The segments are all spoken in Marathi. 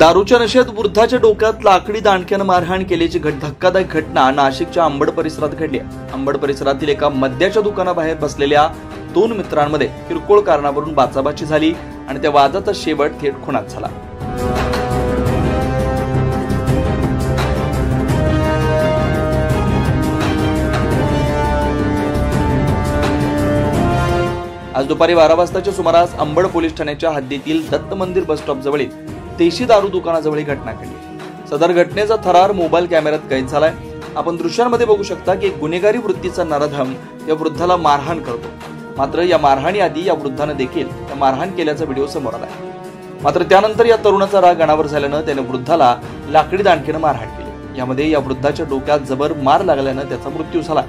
दारूच्या नशेत वृद्धाच्या डोक्यात लाकडी दांडक्यानं मारहाण केल्याची धक्कादायक घटना नाशिकच्या अंबड परिसरात घडली आहे। अंबड परिसरातील एका मद्याच्या दुकानाबाहेर बसलेल्या दोन मित्रांमध्ये किरकोळ कारणावरून बाचाबाची झाली आणि त्या वादाचा शेवट थेट खुनात झाला। आज दुपारी 12 वाजताच्या सुमारास अंबड पोलीस ठाण्याच्या हद्दीतील दत्त मंदिर बस स्टॉप जवळील देशी दारू दुकानाजवळ ही घटना घडली। सदर घटनेचा थरार मोबाईल कॅमेऱ्यात कैद झालाय। आपण दृश्यांमध्ये बघू शकता की एक गुन्हेगारी वृत्तीचा नराधम या वृद्धाला मारहाण करतो। मात्र या मारहाणी आधी या वृद्धाने देखील त्या मारहाण केल्याचा व्हिडिओ समोर आला। मात्र त्यानंतर या तरुणाचा राग अनावर झाल्यानं त्याने वृद्धाला लाकडी दांडक्यानं मारहाण केली। यामध्ये या वृद्धाच्या डोक्यात जबर मार लागल्यानं त्याचा मृत्यू झाला।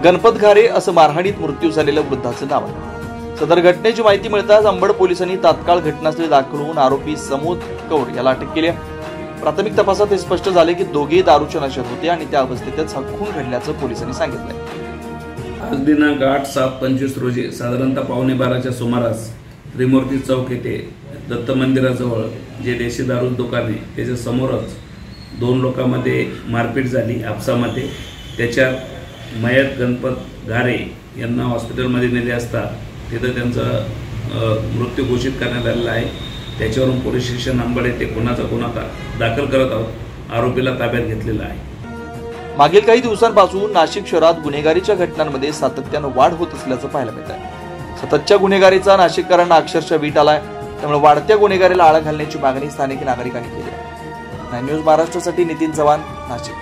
गणपत घारे असं मारहाणीत मृत्यू झालेल्या वृद्धाचं नाव आहे। सदर घटनेची माहिती मिळताच अंबड पोलिसांनी तात्काळ घटनास्थळी दाखल होऊन आरोपी समोद कौर याला अटक केली आहे। प्राथमिक तपासात हे स्पष्ट झाले की दोघेही दारूच्या नशेत होते आणि त्या अवस्थेतच हा खून घडल्याचं पोलिसांनी सांगितलंय। आज दिनांक 8/7/25 रोजी साधारणतः 11:15च्या सुमारास त्रिमूर्ती चौक येथे दत्त मंदिराजवळ जे देशी दारू दुकान आहे त्याच्या समोरच दोन लोकांमध्ये मारपीट झाली आपसामध्ये। त्याच्यात मयत गणपत घारे यांना हॉस्पिटलमध्ये नेले असता तिथं त्यांचा मृत्यू घोषित करण्यात आलेला आहे। त्याच्यावरून पोलीस स्टेशन अंबड येथे गुन्हा दाखल करत आहोत। आरोपीला ताब्यात घेतलेला आहे। मागील काही दिवसांपासून नाशिक शहरात गुन्हेगारीच्या घटनांमध्ये सातत्यानं वाढ होत असल्याचं पाहायला मिळत आहे। सततच्या गुन्हेगारीचा नाशिककरांना अक्षरशः वीट आलाय। त्यामुळे वाढत्या गुन्हेगारीला आळा घालण्याची मागणी स्थानिक नागरिकांनी केली आहे। न्यूज महाराष्ट्रासाठी नितीन चव्हाण, नाशिक।